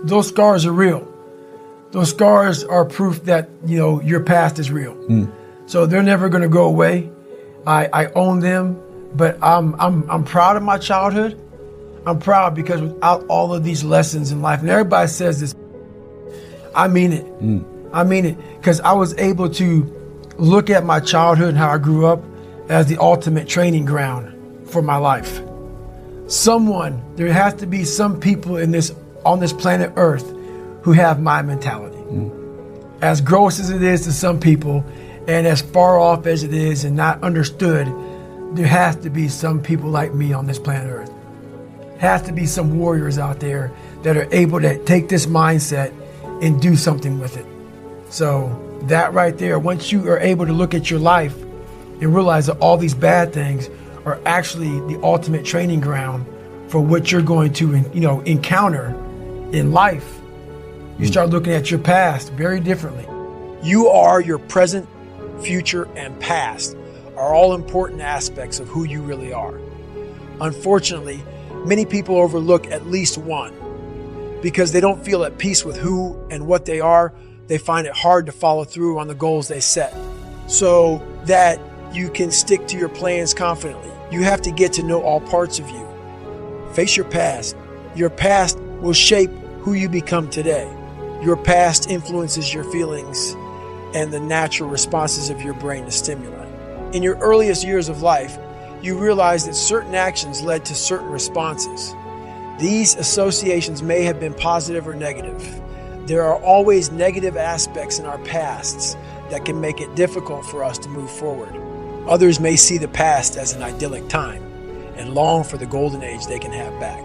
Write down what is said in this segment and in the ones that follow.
Those scars are real. Those scars are proof that, your past is real. So they're never going to go away. I own them, but I'm proud of my childhood. I'm proud because without all of these lessons in life, and everybody says this, I mean it. I mean it, because I was able to look at my childhood and how I grew up as the ultimate training ground for my life. There has to be some people on this planet Earth who have my mentality. As gross as it is to some people, and as far off as it is and not understood, there has to be some people like me on this planet Earth. Has to be some warriors out there that are able to take this mindset and do something with it. So that right there, once you are able to look at your life and realize that all these bad things are actually the ultimate training ground for what you're going to, encounter in life, you start looking at your past very differently. You are your present, future, and past are all important aspects of who you really are. Unfortunately, many people overlook at least one. Because they don't feel at peace with who and what they are, they find it hard to follow through on the goals they set. So that you can stick to your plans confidently, you have to get to know all parts of you. Face your past. Your past will shape who you become today. Your past influences your feelings and the natural responses of your brain to stimuli. In your earliest years of life, you realize that certain actions led to certain responses. These associations may have been positive or negative. There are always negative aspects in our pasts that can make it difficult for us to move forward. Others may see the past as an idyllic time and long for the golden age they can have back.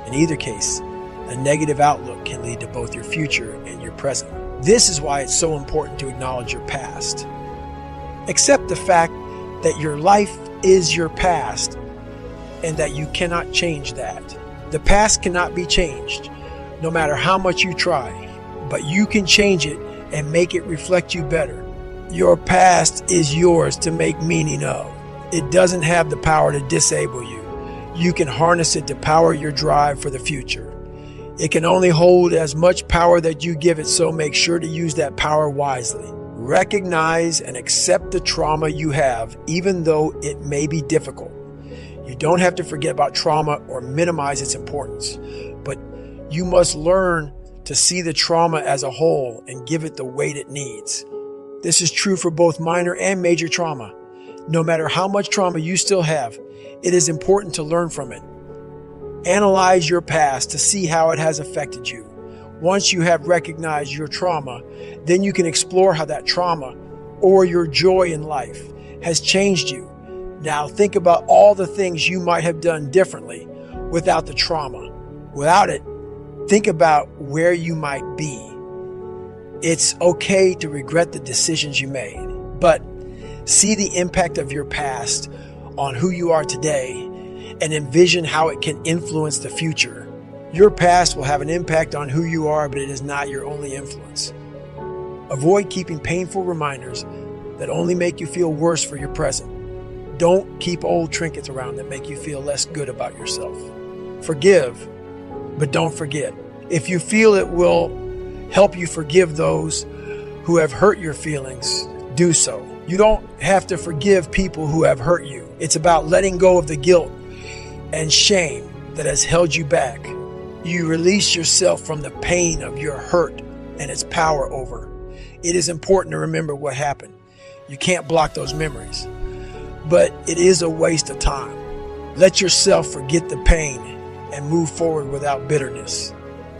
In either case, a negative outlook can lead to both your future and your present. This is why it's so important to acknowledge your past. Accept the fact that your life is your past and that you cannot change that. The past cannot be changed, no matter how much you try, but you can change it and make it reflect you better. Your past is yours to make meaning of. It doesn't have the power to disable you. You can harness it to power your drive for the future. It can only hold as much power that you give it, so make sure to use that power wisely. Recognize and accept the trauma you have, even though it may be difficult. You don't have to forget about trauma or minimize its importance, but you must learn to see the trauma as a whole and give it the weight it needs. This is true for both minor and major trauma. No matter how much trauma you still have, it is important to learn from it. Analyze your past to see how it has affected you. Once you have recognized your trauma, then you can explore how that trauma or your joy in life has changed you. Now think about all the things you might have done differently without the trauma. Without it, think about where you might be. It's okay to regret the decisions you made, but see the impact of your past on who you are today and envision how it can influence the future. Your past will have an impact on who you are, but it is not your only influence. Avoid keeping painful reminders that only make you feel worse for your present. Don't keep old trinkets around that make you feel less good about yourself. Forgive, but don't forget. If you feel it will help you forgive those who have hurt your feelings, do so. You don't have to forgive people who have hurt you. It's about letting go of the guilt and shame that has held you back. You release yourself from the pain of your hurt and its power over. It is important to remember what happened. You can't block those memories, but it is a waste of time. Let yourself forget the pain and move forward without bitterness.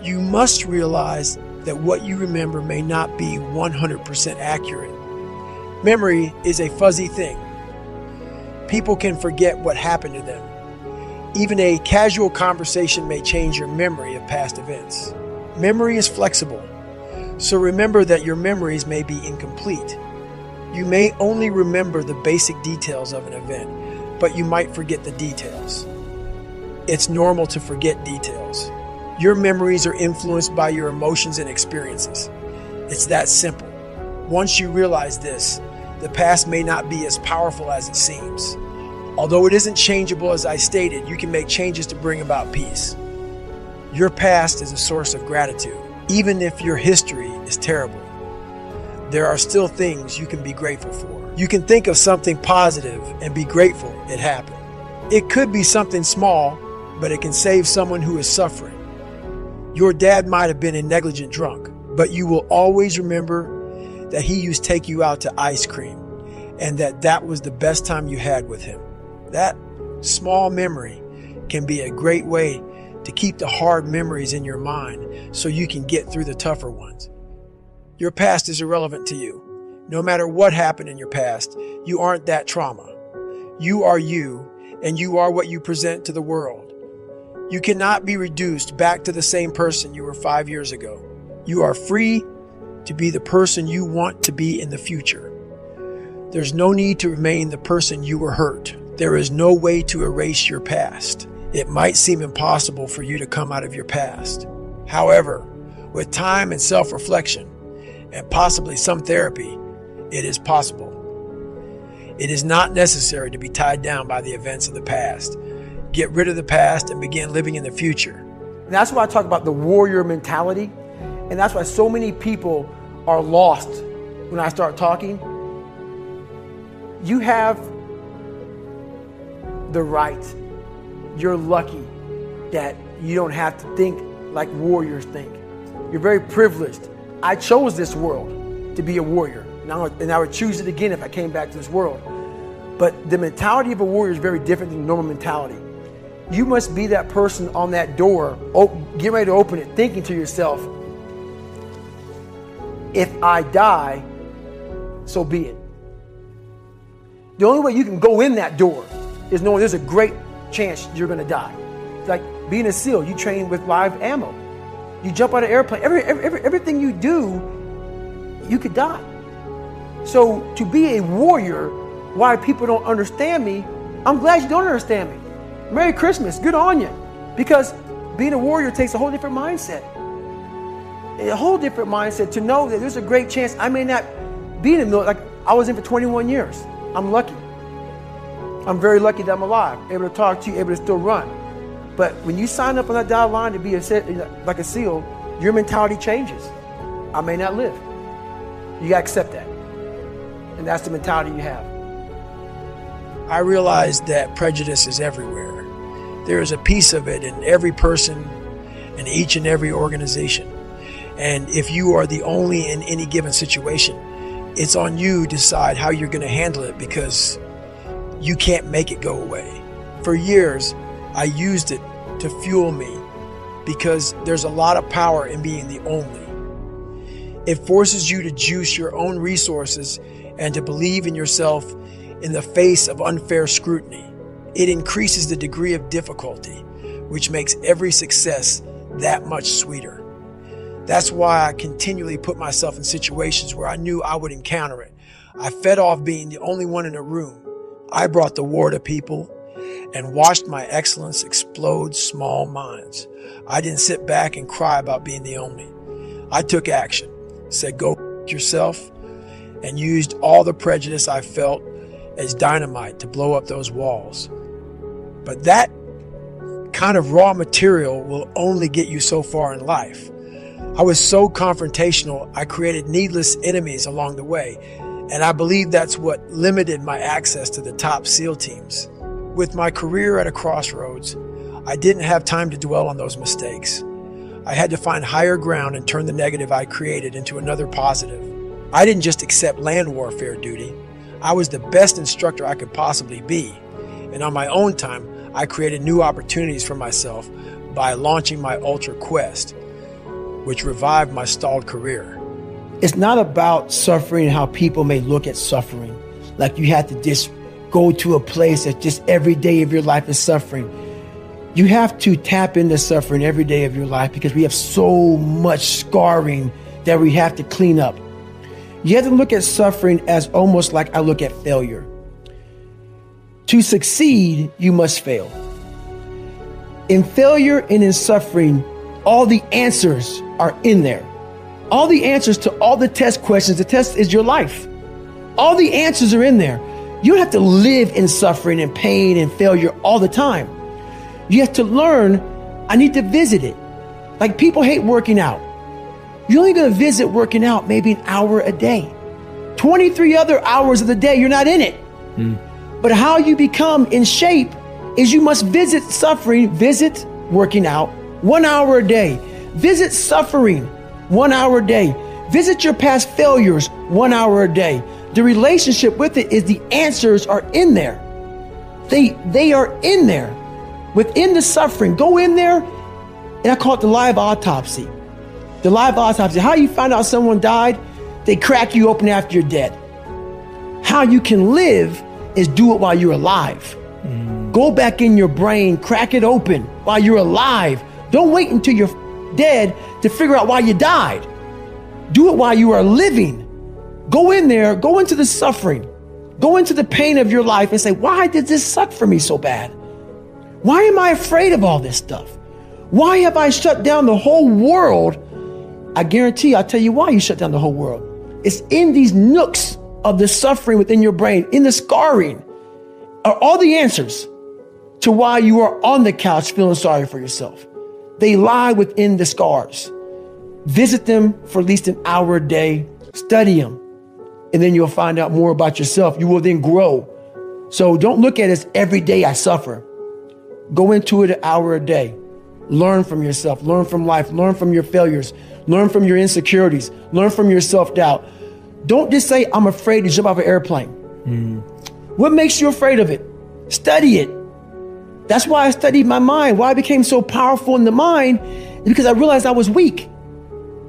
You must realize that what you remember may not be 100% accurate. Memory is a fuzzy thing. People can forget what happened to them. Even a casual conversation may change your memory of past events. Memory is flexible, so remember that your memories may be incomplete. You may only remember the basic details of an event, but you might forget the details. It's normal to forget details. Your memories are influenced by your emotions and experiences. It's that simple. Once you realize this, the past may not be as powerful as it seems. Although it isn't changeable as I stated, you can make changes to bring about peace. Your past is a source of gratitude. Even if your history is terrible, there are still things you can be grateful for. You can think of something positive and be grateful it happened. It could be something small, but it can save someone who is suffering. Your dad might have been a negligent drunk, but you will always remember that he used to take you out to ice cream and that was the best time you had with him. That small memory can be a great way to keep the hard memories in your mind so you can get through the tougher ones. Your past is irrelevant to you. No matter what happened in your past, you aren't that trauma. You are you, and you are what you present to the world. You cannot be reduced back to the same person you were 5 years ago. You are free to be the person you want to be in the future. There's no need to remain the person you were hurt. There is no way to erase your past. It might seem impossible for you to come out of your past. However, with time and self-reflection, and possibly some therapy, it is possible. It is not necessary to be tied down by the events of the past. Get rid of the past and begin living in the future. And that's why I talk about the warrior mentality. And that's why so many people are lost when I start talking. You have the right. You're lucky that you don't have to think like warriors think. You're very privileged. I chose this world to be a warrior. And I would choose it again if I came back to this world. But the mentality of a warrior is very different than normal mentality. You must be that person on that door, get ready to open it, thinking to yourself, if I die, so be it. The only way you can go in that door is knowing there's a great chance you're going to die. It's like being a SEAL, you train with live ammo. You jump out of an airplane, everything you do, you could die. So to be a warrior, why people don't understand me, I'm glad you don't understand me. Merry Christmas, good on you. Because being a warrior takes a whole different mindset. A whole different mindset to know that there's a great chance I may not be in the military. Like I was in for 21 years. I'm lucky. I'm very lucky that I'm alive, able to talk to you, able to still run. But when you sign up on that dotted line to be like a SEAL, your mentality changes. I may not live. You gotta accept that. And that's the mentality you have. I realize that prejudice is everywhere. There is a piece of it in every person and each and every organization. And if you are the only in any given situation, it's on you to decide how you're going to handle it because you can't make it go away. For years, I used it to fuel me because there's a lot of power in being the only. It forces you to juice your own resources and to believe in yourself in the face of unfair scrutiny. It increases the degree of difficulty, which makes every success that much sweeter. That's why I continually put myself in situations where I knew I would encounter it. I fed off being the only one in a room. I brought the war to people and watched my excellence explode small minds. I didn't sit back and cry about being the only. I took action, said go yourself, and used all the prejudice I felt as dynamite to blow up those walls. But that kind of raw material will only get you so far in life. I was so confrontational, I created needless enemies along the way, and I believe that's what limited my access to the top SEAL teams. With my career at a crossroads, I didn't have time to dwell on those mistakes. I had to find higher ground and turn the negative I created into another positive. I didn't just accept land warfare duty. I was the best instructor I could possibly be. And on my own time, I created new opportunities for myself by launching my Ultra Quest, which revived my stalled career. It's not about suffering, how people may look at suffering. Like you have to just go to a place that just every day of your life is suffering. You have to tap into suffering every day of your life because we have so much scarring that we have to clean up. You have to look at suffering as almost like I look at failure. To succeed, you must fail. In failure and in suffering, all the answers are in there. All the answers to all the test questions. The test is your life. All the answers are in there. You don't have to live in suffering and pain and failure all the time. You have to learn, I need to visit it. Like people hate working out. You're only going to visit working out maybe an hour a day. 23 other hours of the day, you're not in it. But how you become in shape is you must visit suffering, visit working out 1 hour a day. Visit suffering 1 hour a day. Visit your past failures 1 hour a day. The relationship with it is the answers are in there. They are in there. Within the suffering, go in there, and I call it the live autopsy. The live autopsy. How you find out someone died? They crack you open after you're dead. How you can live is do it while you're alive. Go back in your brain, crack it open while you're alive. Don't wait until you're dead to figure out why you died. Do it while you are living. Go in there, go into the suffering, go into the pain of your life and say, why did this suck for me so bad? Why am I afraid of all this stuff? Why have I shut down the whole world? I guarantee I'll tell you why you shut down the whole world. It's in these nooks of the suffering within your brain, in the scarring, are all the answers to why you are on the couch feeling sorry for yourself. They lie within the scars. Visit them for at least an hour a day, study them, and then you'll find out more about yourself. You will then grow. So don't look at it as every day I suffer. Go into it an hour a day. Learn from yourself, learn from life, learn from your failures, learn from your insecurities, learn from your self-doubt. Don't just say, I'm afraid to jump off an airplane. What makes you afraid of it? Study it. That's why I studied my mind. Why I became so powerful in the mind is because I realized I was weak.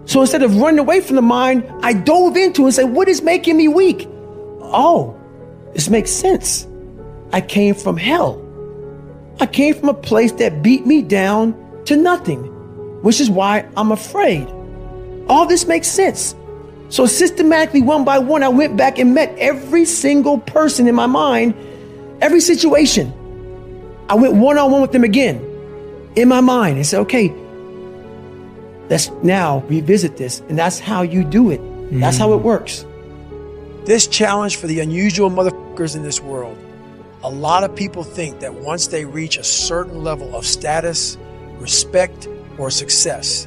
So instead of running away from the mind, I dove into it and said, what is making me weak? Oh, this makes sense. I came from hell. I came from a place that beat me down to nothing, which is why I'm afraid. All this makes sense. So systematically, one by one, I went back and met every single person in my mind, every situation. I went one-on-one with them again in my mind and said, okay, let's now revisit this. And that's how you do it. That's how it works. This challenge for the unusual motherfuckers in this world. A lot of people think that once they reach a certain level of status, respect, or success,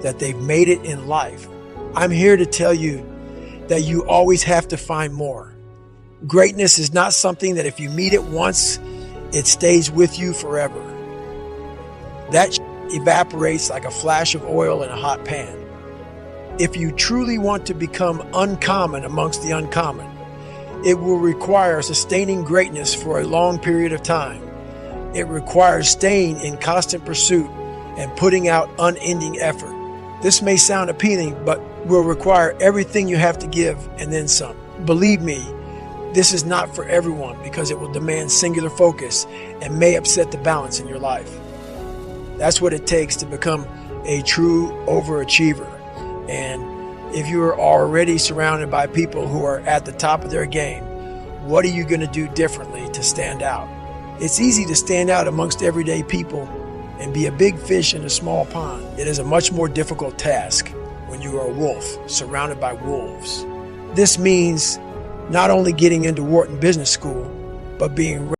that they've made it in life. I'm here to tell you that you always have to find more. Greatness is not something that if you meet it once, it stays with you forever. That evaporates like a flash of oil in a hot pan. If you truly want to become uncommon amongst the uncommon, it will require sustaining greatness for a long period of time. It requires staying in constant pursuit and putting out unending effort. This may sound appealing, but will require everything you have to give and then some. Believe me, this is not for everyone because it will demand singular focus and may upset the balance in your life. That's what it takes to become a true overachiever. And if you are already surrounded by people who are at the top of their game, what are you going to do differently to stand out? It's easy to stand out amongst everyday people and be a big fish in a small pond. It is a much more difficult task when you are a wolf surrounded by wolves. This means not only getting into Wharton Business School, but being